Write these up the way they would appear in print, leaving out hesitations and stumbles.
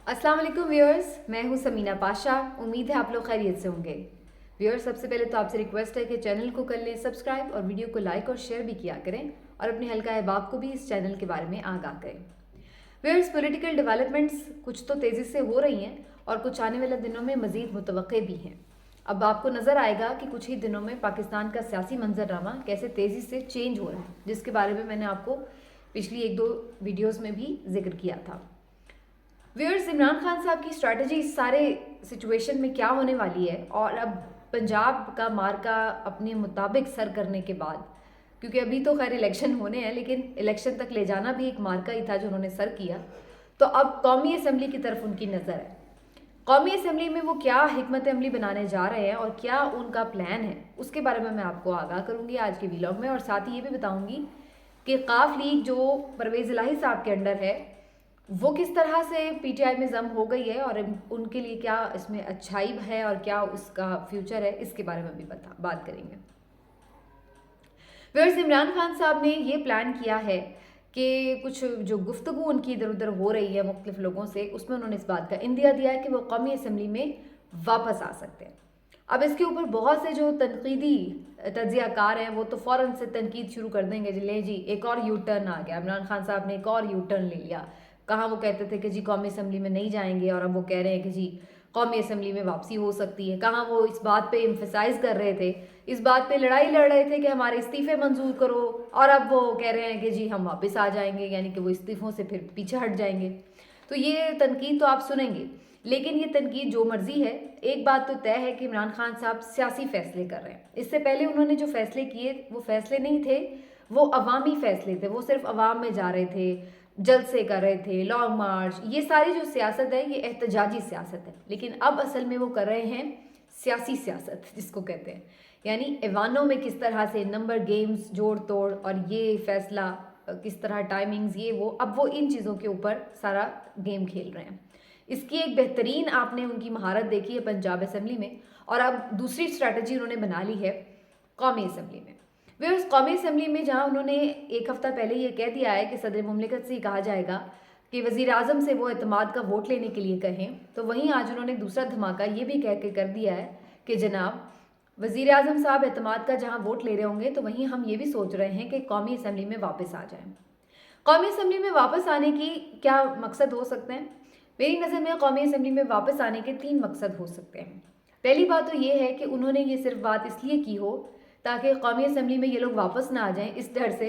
अस्सलाम वालेकुम व्यूअर्स, मैं हूं समीना पाशा। उम्मीद है आप लोग खैरियत से होंगे। व्यूअर्स, सबसे पहले तो आपसे रिक्वेस्ट है कि चैनल को कर लें सब्सक्राइब और वीडियो को लाइक और शेयर भी किया करें और अपने हल्का अहबाब को भी इस चैनल के बारे में आगाह करें। व्यूअर्स, पॉलिटिकल डेवलपमेंट्स कुछ तो तेज़ी से हो रही हैं और कुछ आने वाले दिनों में मज़ीद मुतवक्के भी हैं। अब आपको नज़र आएगा कि कुछ ही दिनों में पाकिस्तान का सियासी मंजरनामा कैसे तेज़ी से चेंज हो रहा है, जिसके बारे में मैंने आपको पिछली एक दो वीडियोज़ में भी जिक्र किया था। व्यूअर्स, इमरान खान साहब की स्ट्रैटेजी इस सारे सिचुएशन में क्या होने वाली है, और अब पंजाब का मार्का अपने मुताबिक सर करने के बाद, क्योंकि अभी तो खैर इलेक्शन होने हैं लेकिन इलेक्शन तक ले जाना भी एक मार्का ही था जो उन्होंने सर किया, तो अब कौमी असम्बली की तरफ उनकी नज़र है। कौमी असम्बली में वो क्या हिकमत अमली बनाने जा रहे हैं और क्या उनका प्लान है, उसके बारे में मैं आपको आगाह करूंगी आज के व्लॉग में, और साथ ही ये भी बताऊंगी कि काफ लीग जो परवेज़ इलाही साहब के अंडर है वो किस तरह से पीटीआई में जम हो गई है और उनके लिए क्या इसमें अच्छाई है और क्या उसका फ्यूचर है, इसके बारे में भी बात करेंगे। फिर इमरान खान साहब ने ये प्लान किया है कि कुछ जो गुफ्तगू उनकी इधर उधर हो रही है मुख्तलिफ लोगों से, उसमें उन्होंने इस बात का इंदिया दिया है कि वो कौमी असम्बली में वापस आ सकते हैं। अब इसके ऊपर बहुत से जो तनकीदी तज्जियाकार हैं वो तो फ़ौरन से तनकीद शुरू कर देंगे, ले जी एक और यू टर्न आ गया, इमरान खान साहब ने एक और यू टर्न ले लिया। कहाँ वो कहते थे कि जी कौमी असम्बली में नहीं जाएंगे और अब वो कह रहे हैं कि जी कौमी असम्बली में वापसी हो सकती है। कहाँ वो इस बात पे एम्फेसाइज कर रहे थे, इस बात पे लड़ाई लड़ रहे थे कि हमारे इस्तीफे मंजूर करो, और अब वो कह रहे हैं कि जी हम वापस आ जाएंगे, यानी कि वो इस्तीफों से फिर पीछे हट जाएंगे। तो ये तनकीद तो आप सुनेंगे, लेकिन ये तनकीद जो मर्जी है, एक बात तो तय है कि इमरान खान साहब सियासी फैसले कर रहे हैं। इससे पहले उन्होंने जो फैसले किए वो फैसले नहीं थे, वो अवामी फैसले थे। वो सिर्फ अवाम में जा रहे थे, जलसे कर रहे थे, लॉन्ग मार्च, ये सारी जो सियासत है ये एहतजाजी सियासत है। लेकिन अब असल में वो कर रहे हैं सियासी सियासत, जिसको कहते हैं, यानी ऐवानों में किस तरह से नंबर गेम्स जोड़ तोड़ और ये फैसला किस तरह टाइमिंग्स, ये वो, अब वो इन चीज़ों के ऊपर सारा गेम खेल रहे हैं। इसकी एक बेहतरीन आपने उनकी महारत देखी है पंजाब असम्बली में, और अब दूसरी स्ट्रैटेजी उन्होंने बना ली है कौमी असम्बली में। वे उस कौमी असम्बली में जहाँ उन्होंने एक हफ्ता पहले ये कह दिया है कि सदर मुमलिकत से कहा जाएगा कि वज़ीर आज़म से वो एतमाद का वोट लेने के लिए कहें, तो वहीं आज उन्होंने दूसरा धमाका ये भी कह के कर दिया है कि जनाब वज़ीर आज़म साहब एतमाद का जहाँ वोट ले रहे होंगे तो वहीं हम ये भी सोच रहे हैं कि कौमी असम्बली में वापस आ जाएं। कौमी असम्बली में वापस आने की क्या मकसद हो सकते हैं? मेरी नज़र में कौमी असम्बली में वापस आने के 3 मकसद हो सकते हैं। पहली बात तो ये है कि उन्होंने ये सिर्फ बात इसलिए की हो ताकि कौमी असम्बली में ये लोग वापस ना आ जाएं, इस डर से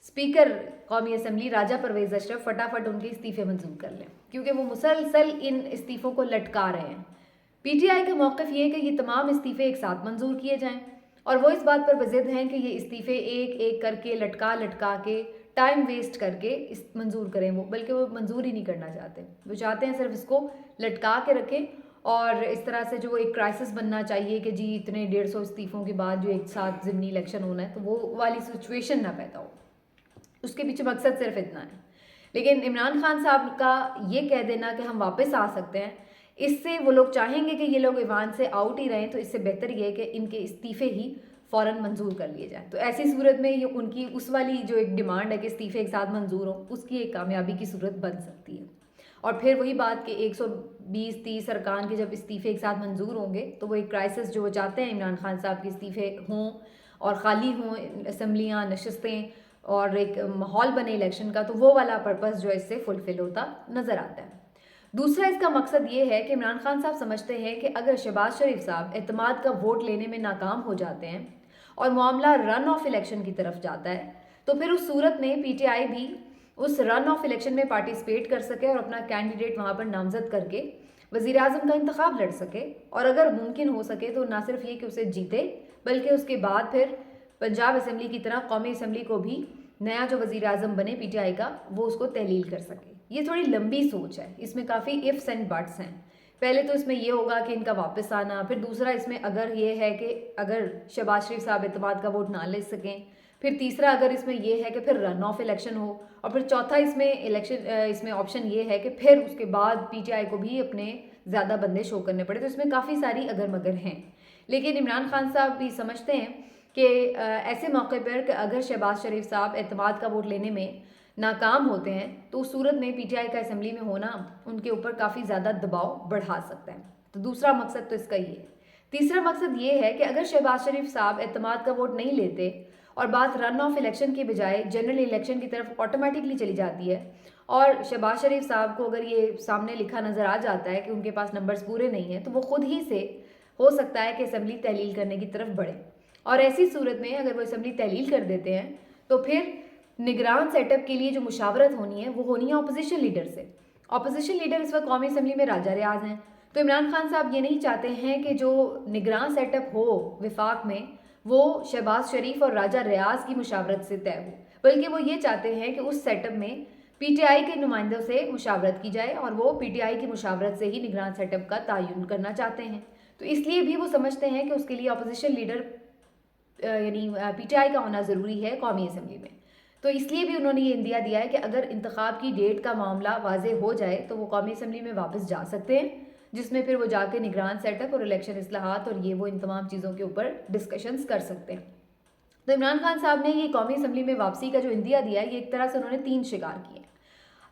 स्पीकर कौमी असम्बली राजा परवेज़ अशरफ फटाफट उनके इस्तीफ़े मंजूर कर लें, क्योंकि वो मुसलसल इन इस्तीफ़ों को लटका रहे हैं। पीटीआई का मौक़िफ़ ये है कि ये तमाम इस्तीफ़े एक साथ मंजूर किए जाएं, और वो इस बात पर बज़िद हैं कि ये इस्तीफ़े एक एक करके लटका लटका के टाइम वेस्ट करके इस मंजूर करें, वो बल्कि वो मंजूर ही नहीं करना चाहते। वो चाहते हैं सिर्फ इसको लटका के रखें, और इस तरह से जो एक क्राइसिस बनना चाहिए कि जी इतने 150 इस्तीफ़ों के बाद जो एक साथ ज़िमनी इलेक्शन होना है, तो वो वाली सिचुएशन ना पैदा हो। उसके पीछे मकसद सिर्फ इतना है। लेकिन इमरान खान साहब का ये कह देना कि हम वापस आ सकते हैं, इससे वो लोग चाहेंगे कि ये लोग ईवान से आउट ही रहें, तो इससे बेहतर ये है कि इनके इस्तीफ़े ही फ़ौरन मंजूर कर लिए जाएँ। तो ऐसी सूरत में ये उनकी उस वाली जो एक डिमांड है कि इस्तीफ़े एक साथ मंजूर हों, उसकी एक कामयाबी की सूरत बन सकती है। और फिर वही बात कि 120-30 अरकान के जब इस्तीफ़े एक साथ मंजूर होंगे, तो वो एक क्राइसिस जो वो चाहते हैं इमरान खान साहब के इस्तीफ़े हों और ख़ाली हों असम्बलियाँ, नशस्तें, और एक माहौल बने इलेक्शन का, तो वो वाला पर्पज़ जो है इससे फुलफ़िल होता नज़र आता है। दूसरा इसका मकसद ये है कि इमरान खान साहब समझते हैं कि अगर शहबाज शरीफ साहब एतमाद का वोट लेने में नाकाम हो जाते हैं और मामला रन ऑफ इलेक्शन की तरफ जाता है, तो फिर उस सूरत में पीटीआई भी उस रन ऑफ इलेक्शन में पार्टिसिपेट कर सके और अपना कैंडिडेट वहाँ पर नामजद करके वज़ीर आज़म का इंतखाब लड़ सके, और अगर मुमकिन हो सके तो ना सिर्फ ये कि उसे जीते, बल्कि उसके बाद फिर पंजाब असम्बली की तरह कौमी असम्बली को भी नया जो वज़ीर आज़म बने पीटीआई का, वो उसको तहलील कर सके। ये थोड़ी लंबी सोच है, इसमें काफ़ी इफ्स एंड बट्स हैं। पहले तो इसमें ये होगा कि इनका वापस आना, फिर दूसरा इसमें अगर ये है कि अगर शहबाज शरीफ साहब एतमाद का वोट ना ले सकें, फिर तीसरा अगर इसमें ये है कि फिर रन ऑफ इलेक्शन हो, और फिर चौथा इसमें ऑप्शन ये है कि फिर उसके बाद पीटीआई को भी अपने ज़्यादा बंदे शो करने पड़े। तो इसमें काफ़ी सारी अगर मगर हैं, लेकिन इमरान खान साहब भी समझते हैं कि ऐसे मौके पर कि अगर शहबाज शरीफ साहब एतमाद का वोट लेने में नाकाम होते हैं तो उस सूरत में पीटीआई का असेंबली में होना उनके ऊपर काफ़ी ज़्यादा दबाव बढ़ा सकता है। तो दूसरा मकसद तो इसका ये है। तीसरा मकसद ये है कि अगर शहबाज शरीफ साहब एतमाद का वोट नहीं लेते और बात रन ऑफ इलेक्शन के बजाय जनरल इलेक्शन की तरफ ऑटोमेटिकली चली जाती है और शहबाज शरीफ साहब को अगर ये सामने लिखा नज़र आ जाता है कि उनके पास नंबर्स पूरे नहीं हैं, तो वो खुद ही से हो सकता है कि असम्बली तहलील करने की तरफ बढ़े। और ऐसी सूरत में अगर वो असम्बली तहलील कर देते हैं तो फिर निगरान सेटअप के लिए जो मुशावरत होनी है वो होनी है अपोजिशन लीडर से। अपोजिशन लीडर इस वक्त कौमी असम्बली में राजा रियाज हैं। तो इमरान खान साहब ये नहीं चाहते हैं कि जो निगरान सेटअप हो विफाक में वो शहबाज शरीफ और राजा रियाज की मुशावरत से तय हो, बल्कि वो ये चाहते हैं कि उस सेटअप में पीटीआई के नुमाइंदों से मुशावरत की जाए और वो पीटीआई की मुशावरत से ही निगरान सेटअप का तयन करना चाहते हैं। तो इसलिए भी वो समझते हैं कि उसके लिए अपोजिशन लीडर यानी पीटीआई का होना ज़रूरी है कौमी असम्बली में। तो इसलिए भी उन्होंने ये इंदिया दिया है कि अगर इंतखाब की डेट का मामला वाजे हो जाए तो वो कौमी असम्बली में वापस जा सकते हैं, जिसमें फिर वो जाके निगरान सेटअप और इलेक्शन इस्लाहात और ये वो इन तमाम चीज़ों के ऊपर डिस्कशंस कर सकते हैं। तो इमरान खान साहब ने ये कौमी असम्बली में वापसी का जो इंदिया दिया है, ये एक तरह से उन्होंने 3 शिकार किए हैं।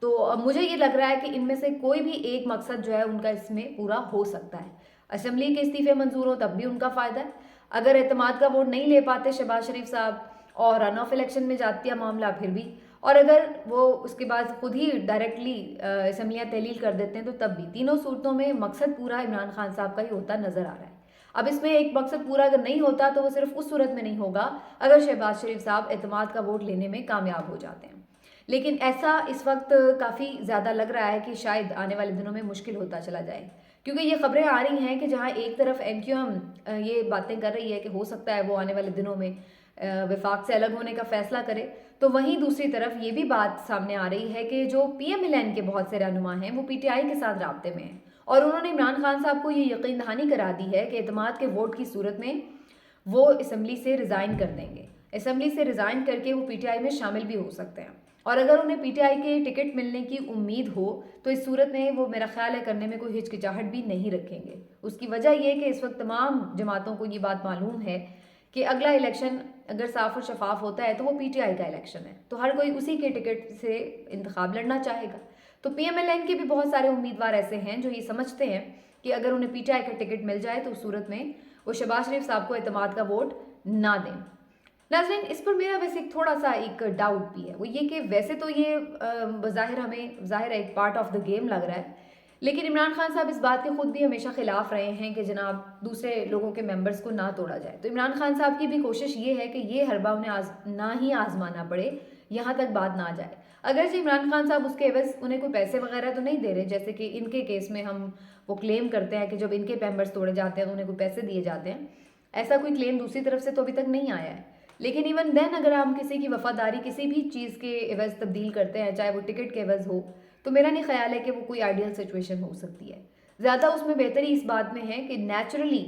तो मुझे ये लग रहा है कि इनमें से कोई भी एक मकसद जो है उनका इसमें पूरा हो सकता है। असम्बली के इस्तीफे मंजूर हो तब भी उनका फ़ायदा है। अगर एतमाद का वोट नहीं ले पाते शहबाज शरीफ साहब और रन ऑफ इलेक्शन में जाती है मामला फिर भी, और अगर वो उसके बाद खुद ही डायरेक्टली असम्बलियाँ तहलील कर देते हैं तो तब भी, तीनों सूरतों में मकसद पूरा इमरान खान साहब का ही होता नज़र आ रहा है। अब इसमें एक मकसद पूरा अगर नहीं होता तो वो सिर्फ उस सूरत में नहीं होगा अगर शहबाज शरीफ साहब एतमाद का वोट लेने में कामयाब हो जाते हैं। लेकिन ऐसा इस वक्त काफ़ी ज़्यादा लग रहा है कि शायद आने वाले दिनों में मुश्किल होता चला जाए, क्योंकि ये खबरें आ रही हैं कि जहां एक तरफ एमक्यूएम ये बातें कर रही है कि हो सकता है वो आने वाले दिनों में विफाक से अलग होने का फैसला करे, तो वहीं दूसरी तरफ ये भी बात सामने आ रही है कि जो पीएमएलएन के बहुत से रहनुमा हैं वो पीटीआई के साथ राब्ते में हैं और उन्होंने इमरान खान साहब को ये यकीन दहानी करा दी है कि एतमाद के वोट की सूरत में वो असम्बली से रिज़ाइन कर देंगे। असम्बली से रिज़ाइन करके वो पीटीआई में शामिल भी हो सकते हैं और अगर उन्हें पीटीआई के टिकट मिलने की उम्मीद हो तो इस सूरत में वो मेरा ख्याल है करने में कोई हिचकिचाहट भी नहीं रखेंगे। उसकी वजह यह कि इस वक्त तमाम जमातों को ये बात मालूम है कि अगला इलेक्शन अगर साफ और शफाफ होता है तो वो पीटीआई का इलेक्शन है, तो हर कोई उसी के टिकट से इंतखाब लड़ना चाहेगा। तो पीएमएलएन के भी बहुत सारे उम्मीदवार ऐसे हैं जो ये समझते हैं कि अगर उन्हें पीटीआई का टिकट मिल जाए तो उस सूरत में वो शहबाज शरीफ साहब को एतमाद का वोट ना दें। नाज़रीन, इस पर मेरा वैसे थोड़ा सा एक डाउट भी है, वो ये कि वैसे तो ये बज़ाहिर हमें ज़ाहिर है एक पार्ट ऑफ द गेम लग रहा है, लेकिन इमरान खान साहब इस बात के खुद भी हमेशा खिलाफ रहे हैं कि जनाब दूसरे लोगों के मेंबर्स को ना तोड़ा जाए। तो इमरान खान साहब की भी कोशिश ये है कि ये हरबा उन्हें ना ही आजमाना पड़े, यहाँ तक बात ना जाए। अगर जी इमरान खान साहब उसके एवज उन्हें कोई पैसे वगैरह तो नहीं दे रहे, जैसे कि इनके केस में हम वो क्लेम करते हैं कि जब इनके मेंबर्स तोड़े जाते हैं तो उन्हें कोई पैसे दिए जाते हैं, ऐसा कोई क्लेम दूसरी तरफ से तो अभी तक नहीं आया है। लेकिन इवन देन अगर हम किसी की वफादारी किसी भी चीज़ के एवज तब्दील करते हैं, चाहे वो टिकट के एवज हो, तो मेरा नहीं ख्याल है कि वो कोई आइडियल सिचुएशन हो सकती है। ज़्यादा उसमें बेहतरी इस बात में है कि नेचुरली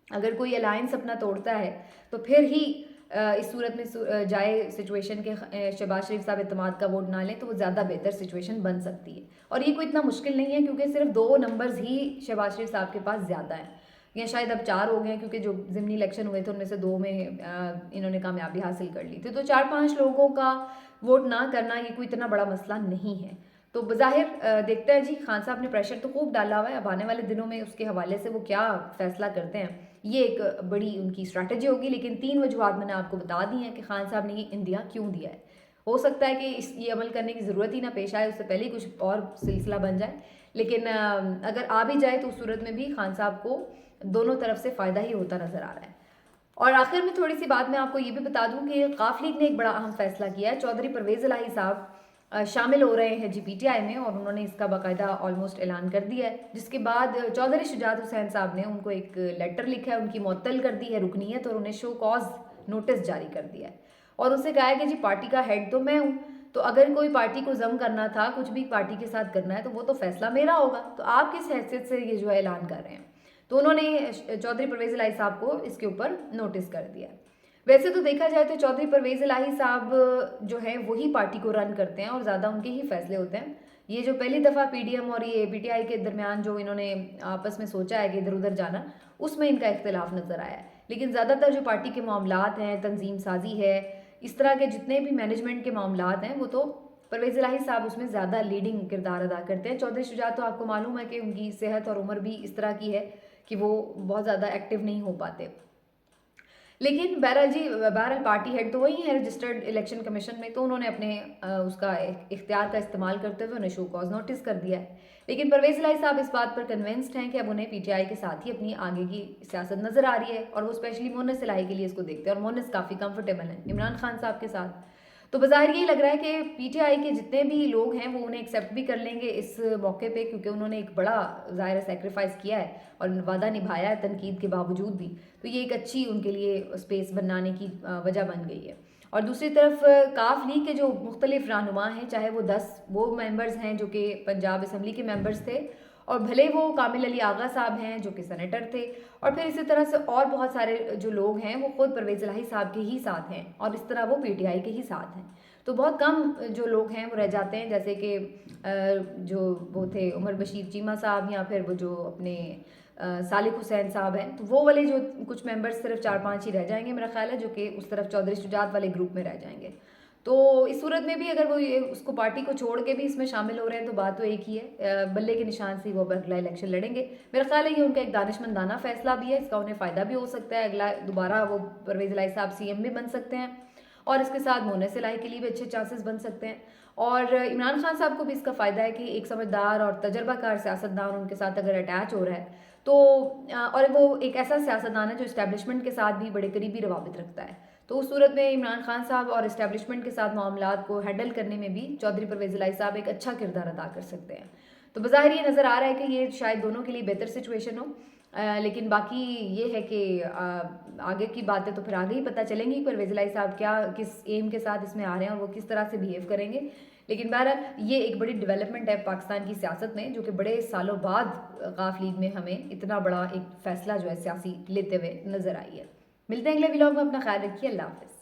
अगर कोई अलायंस अपना तोड़ता है तो फिर ही इस सूरत में जाए सिचुएशन के शहबाज शरीफ साहब एतमाद का वोट ना लें तो वो ज़्यादा बेहतर सिचुएशन बन सकती है। और ये कोई इतना मुश्किल नहीं है क्योंकि सिर्फ 2 नंबर्स ही शहबाज शरीफ साहब के पास ज़्यादा हैं, या शायद अब 4 हो गए हैं क्योंकि जो ज़िमनी इलेक्शन हुए थे उनमें से 2 में इन्होंने कामयाबी हासिल कर ली थी। तो 4-5 लोगों का वोट ना करना ये कोई इतना बड़ा मसला नहीं है। तो बज़ाहिर देखते हैं जी, खान साहब ने प्रेशर तो खूब डाला हुआ है, अब आने वाले दिनों में उसके हवाले से वो क्या फ़ैसला करते हैं ये एक बड़ी उनकी स्ट्रैटेजी होगी। लेकिन 3 वजूहात मैंने आपको बता दी हैं कि खान साहब ने ये इंदिया क्यों दिया है। हो सकता है कि ये अमल करने की ज़रूरत ही ना पेश आए, उससे पहले ही कुछ और सिलसिला बन जाए, लेकिन अगर आ भी जाए तो उस सूरत में भी खान साहब को दोनों तरफ से फ़ायदा ही होता नज़र आ रहा है। और आखिर में थोड़ी सी बात मैं आपको ये भी बता दूं कि काफ लीग ने एक बड़ा अहम फैसला किया है। चौधरी परवेज़ इलाही साहब शामिल हो रहे हैं जीपीटीआई में और उन्होंने इसका बाकायदा ऑलमोस्ट ऐलान कर दिया है, जिसके बाद चौधरी शुजात हुसैन साहब ने उनको एक लेटर लिखा है, उनकी मुअत्तल कर दी है रुकनीत और उन्हें शो कॉज नोटिस जारी कर दिया है और उनसे कहा है कि जी पार्टी का हेड तो मैं हूँ, तो अगर कोई पार्टी को जम करना था, कुछ भी पार्टी के साथ करना है तो वो तो फैसला मेरा होगा, तो आप किस हैसियत से ये जो है ऐलान कर रहे हैं। तो उन्होंने चौधरी परवेज़ इलाही साहब को इसके ऊपर नोटिस कर दिया। वैसे तो देखा जाए तो चौधरी परवेज़ इलाही साहब जो है वही पार्टी को रन करते हैं और ज़्यादा उनके ही फैसले होते हैं। ये जो पहली दफ़ा पीडीएम और ये पीटीआई के दरमियान जो इन्होंने आपस में सोचा है कि इधर उधर जाना, उसमें इनका इख्तिलाफ नज़र आया है। लेकिन ज़्यादातर जो पार्टी के मामलात हैं, तंजीम साजी है इस तरह के जितने भी मैनेजमेंट के मामलात हैं वो तो परवेज़ इलाही साहब उसमें ज़्यादा लीडिंग किरदार अदा करते हैं। चौधरी शुजात तो आपको मालूम है कि उनकी सेहत और उम्र भी इस तरह की है कि वो बहुत ज़्यादा एक्टिव नहीं हो पाते। लेकिन बहरहाल पार्टी हेड तो वही है रजिस्टर्ड इलेक्शन कमीशन में, तो उन्होंने अपने उसका इख्तियार का इस्तेमाल करते हुए उन्हें शो कॉज नोटिस कर दिया है। लेकिन परवेज़ इलाही साहब इस बात पर कन्विंस्ड हैं कि अब उन्हें पीटीआई के साथ ही अपनी आगे की सियासत नज़र आ रही है और वो स्पेशली मोनिस इलाही के लिए इसको देखते हैं और मोनिस काफ़ी कंफर्टेबल हैं इमरान खान साहब के साथ। तो बज़ाहिर यही लग रहा है कि पीटीआई के जितने भी लोग हैं वो उन्हें एक्सेप्ट भी कर लेंगे इस मौके पे, क्योंकि उन्होंने एक बड़ा ज़ाहिर सेक्रीफाइस किया है और वादा निभाया है तनकीद के बावजूद भी। तो ये एक अच्छी उनके लिए स्पेस बनाने की वजह बन गई है। और दूसरी तरफ काफ लीग के जो मुख्तलिफ रहनुमा हैं, चाहे वो 10 वो मेंबर्स हैं जो कि पंजाब असम्बली के मेंबर्स थे, और भले वो कामिल अली आगा साहब हैं जो कि सेनेटर थे, और फिर इसी तरह से और बहुत सारे जो लोग हैं वो खुद परवेज़ इलाही साहब के ही साथ हैं और इस तरह वो पीटीआई के ही साथ हैं। तो बहुत कम जो लोग हैं वो रह जाते हैं, जैसे कि जो वो थे उमर बशीर चीमा साहब, या फिर वो जो अपने सालिक हुसैन साहब हैं, तो वो वाले जो कुछ मेंबर्स सिर्फ 4-5 ही रह जाएंगे मेरा ख्याल है, जो कि उस तरफ चौधरी शुजात वाले ग्रुप में रह जाएंगे। तो इस सूरत में भी अगर वो ये उसको पार्टी को छोड़ के भी इसमें शामिल हो रहे हैं तो बात तो एक ही है, बल्ले के निशान से वो अगला इलेक्शन लड़ेंगे। मेरा ख्याल है ये उनका एक दानिशमंदाना फैसला भी है, इसका उन्हें फ़ायदा भी हो सकता है, अगला दोबारा वो परवेज़ इलाही साहब सीएम भी बन सकते हैं और इसके साथ मोनिस इलाही के लिए भी अच्छे चांसेस बन सकते हैं। और इमरान खान साहब को भी इसका फ़ायदा है कि एक समझदार और तजर्बाकार सियासतदान उनके साथ अगर अटैच हो रहा है तो और वो एक ऐसा सियासतदान है जो इस्टेब्लिशमेंट के साथ भी बड़े करीबी रवाबित रखता है, तो उस सूरत में इमरान खान साहब और इस्टेब्लिशमेंट के साथ मामलात को हैंडल करने में भी चौधरी परवेज़ इलाही साहब एक अच्छा किरदार अदा कर सकते हैं। तो बज़ाहिर ये नज़र आ रहा है कि ये शायद दोनों के लिए बेहतर सिचुएशन हो, लेकिन बाकी ये है कि आगे की बातें तो फिर आगे ही पता चलेंगी परवेज़ इलाही साहब क्या किस एम के साथ इसमें आ रहे हैं और वो किस तरह से बिहेव करेंगे। लेकिन बहरहाल ये एक बड़ी डेवलपमेंट है पाकिस्तान की सियासत में, जो कि बड़े सालों बाद काफ लीग में हमें इतना बड़ा एक फ़ैसला जो है सियासी लेते हुए नज़र आई है। मिलते हैं अगले व्लॉग में, अपना ख्याल रखिए, अल्लाह हाफ़िज़।